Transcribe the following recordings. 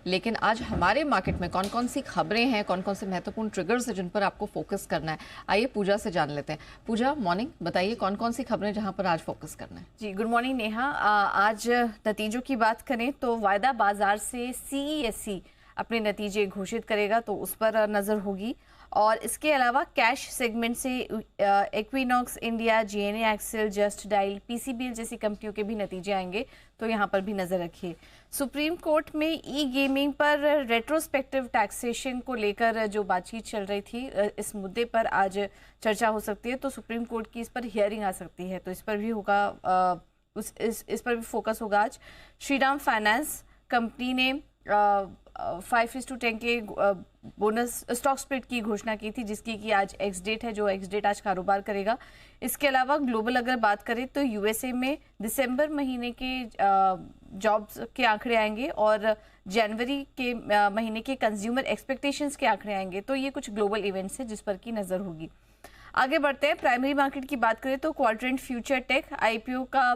लेकिन आज हमारे मार्केट में कौन कौन सी खबरें हैं, कौन कौन से महत्वपूर्ण ट्रिगर्स हैं जिन पर आपको फोकस करना है, आइए पूजा से जान लेते हैं। पूजा, मॉर्निंग, बताइए कौन कौन सी खबरें जहां पर आज फोकस करना है। जी, गुड मॉर्निंग नेहा। आज नतीजों की बात करें तो वायदा बाजार से सीईएससी अपने नतीजे घोषित करेगा, तो उस पर नज़र होगी। और इसके अलावा कैश सेगमेंट से Equinox India, GNA Axles, Just Dial, PCBL जैसी कंपनियों के भी नतीजे आएंगे, तो यहाँ पर भी नज़र रखिए। सुप्रीम कोर्ट में ई गेमिंग पर रेट्रोस्पेक्टिव टैक्सेशन को लेकर जो बातचीत चल रही थी, इस मुद्दे पर आज चर्चा हो सकती है। तो सुप्रीम कोर्ट की इस पर हियरिंग आ सकती है, तो इस पर भी होगा, इस पर भी फोकस होगा आज। श्रीराम फाइनेंस कंपनी ने 5:10 के बोनस स्टॉक स्प्लिट की घोषणा की थी, जिसकी कि आज एक्स डेट है, जो एक्स डेट आज कारोबार करेगा। इसके अलावा ग्लोबल अगर बात करें तो यूएसए में दिसंबर महीने के जॉब्स के आंकड़े आएंगे और जनवरी के महीने के कंज्यूमर एक्सपेक्टेशंस के आंकड़े आएंगे। तो ये कुछ ग्लोबल इवेंट्स हैं जिस पर की नजर होगी। आगे बढ़ते हैं, प्राइमरी मार्केट की बात करें तो क्वाड्रेंट फ्यूचर टेक आईपीओ का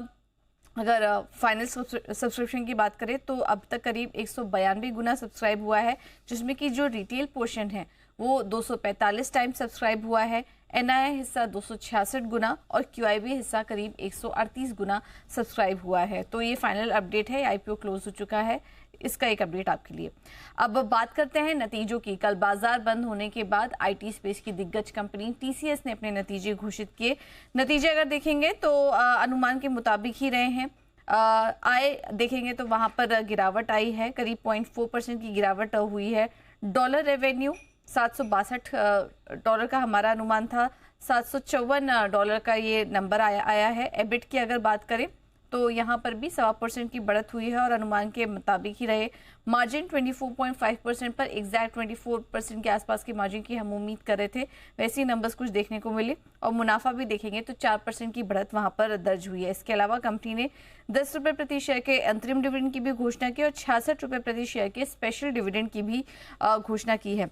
अगर फाइनल सब्सक्रिप्शन की बात करें तो अब तक करीब 192 गुना सब्सक्राइब हुआ है, जिसमें कि जो रिटेल पोर्शन है वो 245 टाइम सब्सक्राइब हुआ है। एनआई हिस्सा 266 गुना और क्यूआईबी हिस्सा करीब 138 गुना सब्सक्राइब हुआ है। तो ये फाइनल अपडेट है, आईपीओ क्लोज हो चुका है, इसका एक अपडेट आपके लिए। अब बात करते हैं नतीजों की। कल बाजार बंद होने के बाद आईटी स्पेस की दिग्गज कंपनी टीसीएस ने अपने नतीजे घोषित किए। नतीजे अगर देखेंगे तो अनुमान के मुताबिक ही रहे हैं। आय देखेंगे तो वहां पर गिरावट आई है, करीब 0.4% की गिरावट हुई है। डॉलर रेवेन्यू $762 का हमारा अनुमान था, $754 का ये नंबर आया है। एबिट की अगर बात करें तो यहाँ पर भी 1.25% की बढ़त हुई है और अनुमान के मुताबिक ही रहे। मार्जिन 24.5% पर एग्जैक्ट 24% के आसपास की मार्जिन की हम उम्मीद कर रहे थे, वैसे ही नंबर्स कुछ देखने को मिले। और मुनाफा भी देखेंगे तो 4% की बढ़त वहां पर दर्ज हुई है। इसके अलावा कंपनी ने 10 रुपये प्रति शेयर के अंतरिम डिविडेंड की भी घोषणा की और 66 रुपये प्रति शेयर के स्पेशल डिविडेंड की भी घोषणा की है।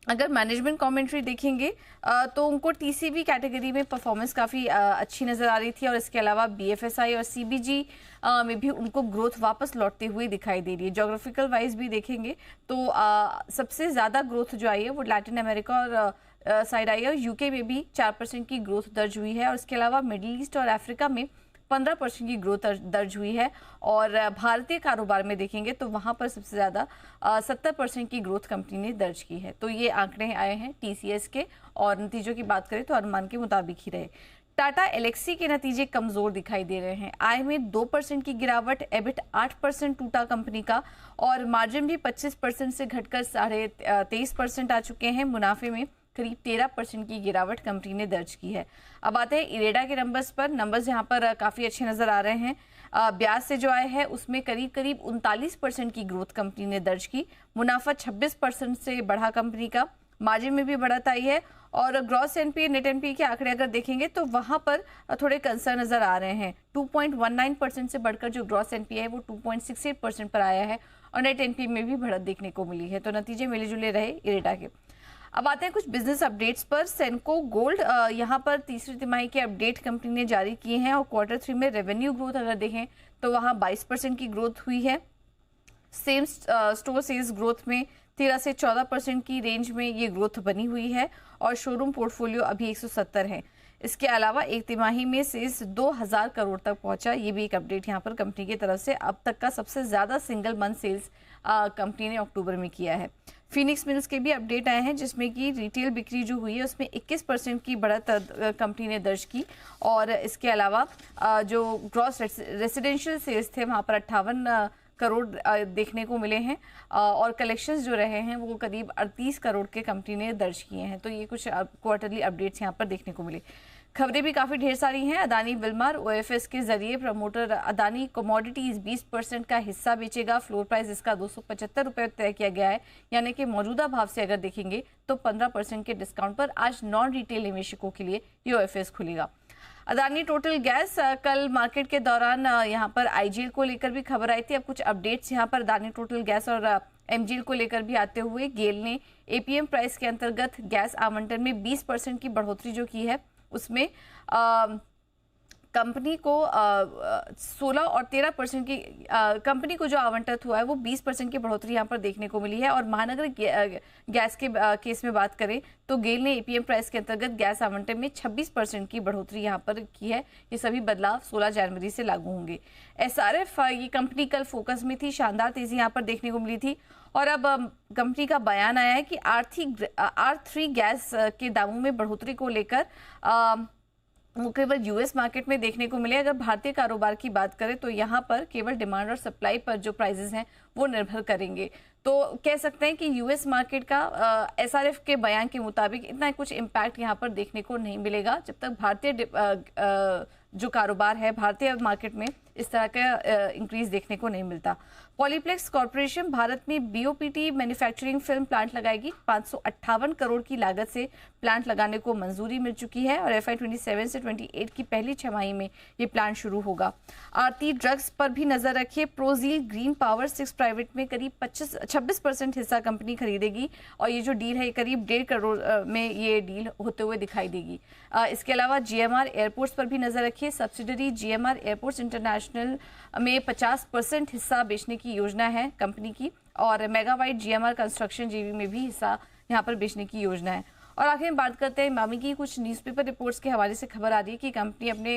अगर मैनेजमेंट कमेंट्री देखेंगे तो उनको टीसीबी कैटेगरी में परफॉर्मेंस काफ़ी अच्छी नज़र आ रही थी और इसके अलावा बीएफएसआई और सीबीजी में भी उनको ग्रोथ वापस लौटते हुए दिखाई दे रही है। जोग्राफिकल वाइज भी देखेंगे तो सबसे ज़्यादा ग्रोथ जो आई है वो लैटिन अमेरिका और साइड आई है और यूके में भी 4% की ग्रोथ दर्ज हुई है और इसके अलावा मिडिल ईस्ट और अफ्रीका में 15% की ग्रोथ दर्ज हुई है। और भारतीय कारोबार में देखेंगे तो वहां पर सबसे ज्यादा 70% की ग्रोथ कंपनी ने दर्ज की है। तो ये आंकड़े आए हैं टीसीएस के और नतीजों की बात करें तो अनुमान के मुताबिक ही रहे। टाटा एलेक्सी के नतीजे कमजोर दिखाई दे रहे हैं। आय में 2% की गिरावट, एबिट 8% टूटा कंपनी का और मार्जिन भी 25% से घटकर 23.5% आ चुके हैं। मुनाफे में करीब 13% की गिरावट कंपनी ने दर्ज की है। अब आते हैं इरेडा के नंबर्स पर। नंबर्स यहाँ पर काफ़ी अच्छे नज़र आ रहे हैं। ब्याज से जो आए हैं उसमें करीब 39% की ग्रोथ कंपनी ने दर्ज की। मुनाफा 26% से बढ़ा कंपनी का, मार्जिन में भी बढ़त आई है और ग्रॉस एनपीए नेट एनपीए के आंकड़े अगर देखेंगे तो वहां पर थोड़े कंसर्न नजर आ रहे हैं। 2.19% से बढ़कर जो ग्रॉस एनपीए है वो 2.68% पर आया है और नेट एनपीए में भी बढ़त देखने को मिली है। तो नतीजे मिले जुले रहे इरेडा के। अब आते हैं कुछ बिजनेस अपडेट्स पर। सेनको गोल्ड यहाँ पर तीसरी तिमाही के अपडेट कंपनी ने जारी किए हैं और Q3 में रेवेन्यू ग्रोथ अगर देखें तो वहाँ 22% की ग्रोथ हुई है। सेम स्टोर सेल्स ग्रोथ में 13 से 14% की रेंज में ये ग्रोथ बनी हुई है और शोरूम पोर्टफोलियो अभी 170 है। इसके अलावा एक तिमाही में सेल्स 2000 करोड़ तक पहुंचा। ये भी एक अपडेट यहाँ पर कंपनी की तरफ से। अब तक का सबसे ज्यादा सिंगल मंथ सेल्स कंपनी ने अक्टूबर में किया है। फिनिक्स मिल्स के भी अपडेट आए हैं जिसमें कि रिटेल बिक्री जो हुई है उसमें 21% की बढ़त कंपनी ने दर्ज की और इसके अलावा जो ग्रॉस रेसिडेंशियल सेल्स थे वहाँ पर 58 करोड़ देखने को मिले हैं और कलेक्शंस जो रहे हैं वो करीब 38 करोड़ के कंपनी ने दर्ज किए हैं। तो ये कुछ क्वार्टरली अपडेट्स यहाँ पर देखने को मिले। खबरें भी काफ़ी ढेर सारी हैं। अदानी विल्मर ओएफएस के जरिए प्रमोटर अदानी कमोडिटीज 20% का हिस्सा बेचेगा। फ्लोर प्राइस इसका 275 रुपये तय किया गया है, यानी कि मौजूदा भाव से अगर देखेंगे तो 15% के डिस्काउंट पर आज नॉन रिटेल निवेशकों के लिए ये ओएफएस खुलेगा। अदानी टोटल गैस कल मार्केट के दौरान यहाँ पर आईजीएल को लेकर भी खबर आई थी। अब कुछ अपडेट्स यहाँ पर अदानी टोटल गैस और एमजीएल को लेकर भी आते हुए गेल ने एपीएम प्राइस के अंतर्गत गैस आवंटन में 20% की बढ़ोतरी जो की है उसमें कंपनी को 16 और 13% की कंपनी को जो आवंटित हुआ है वो 20% की बढ़ोतरी यहाँ पर देखने को मिली है। और महानगर गैस के केस में बात करें तो गेल ने एपीएम प्राइस के अंतर्गत गैस आवंटन में 26% की बढ़ोतरी यहाँ पर की है। ये सभी बदलाव 16 जनवरी से लागू होंगे। एसआरएफ ये कंपनी कल फोकस में थी, शानदार तेजी यहाँ पर देखने को मिली थी। और अब कंपनी का बयान आया है कि R3 गैस के दामों में बढ़ोतरी को लेकर वो केवल यूएस मार्केट में देखने को मिले। अगर भारतीय कारोबार की बात करें तो यहाँ पर केवल डिमांड और सप्लाई पर जो प्राइसेस हैं वो निर्भर करेंगे। तो कह सकते हैं कि यूएस मार्केट का एसआरएफ के बयान के मुताबिक इतना कुछ इम्पैक्ट यहाँ पर देखने को नहीं मिलेगा जब तक भारतीय जो कारोबार है भारतीय मार्केट में इस तरह का इंक्रीज देखने को नहीं मिलता। पॉलीप्लेक्स कॉर्पोरेशन भारत में बीओपीटी मैन्युफैक्चरिंग फिल्म प्लांट लगाएगी। 558 करोड़ की लागत से प्लांट लगाने को मंजूरी मिल चुकी है और FY 27 से 28 की पहली छमाही में ये प्लांट शुरू होगा। आरती ड्रग्स पर भी नजर रखिए। प्रोजील ग्रीन पावर 6 प्राइवेट में करीब 26% हिस्सा कंपनी खरीदेगी और ये जो डील है करीब 1.5 करोड़ में ये डील होते हुए दिखाई देगी। इसके अलावा GMR एयरपोर्ट्स पर भी नजर रखिए। सब्सिडरी GMR एयरपोर्ट्स इंटरनेशनल में 50% हिस्सा बेचने की योजना है कंपनी की और मेगावाइट GMR कंस्ट्रक्शन JV में भी हिस्सा यहाँ पर बेचने की योजना है। और आखिर में बात करते हैं मामी की कुछ न्यूज़पेपर रिपोर्ट्स के हवाले से खबर आ रही है कि कंपनी अपने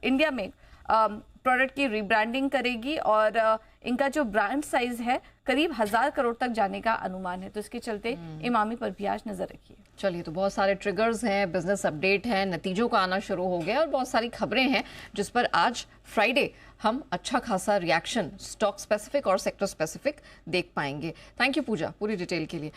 इंडिया में प्रोडक्ट की रिब्रांडिंग करेगी और इनका जो ब्रांड साइज है करीब 1000 करोड़ तक जाने का अनुमान है। तो इसके चलते इमामी पर भी आज नजर रखिए। चलिए, तो बहुत सारे ट्रिगर्स हैं, बिजनेस अपडेट है, नतीजों का आना शुरू हो गया और बहुत सारी खबरें हैं जिस पर आज फ्राइडे हम अच्छा खासा रिएक्शन स्टॉक स्पेसिफिक और सेक्टर स्पेसिफिक देख पाएंगे। थैंक यू पूजा पूरी डिटेल के लिए।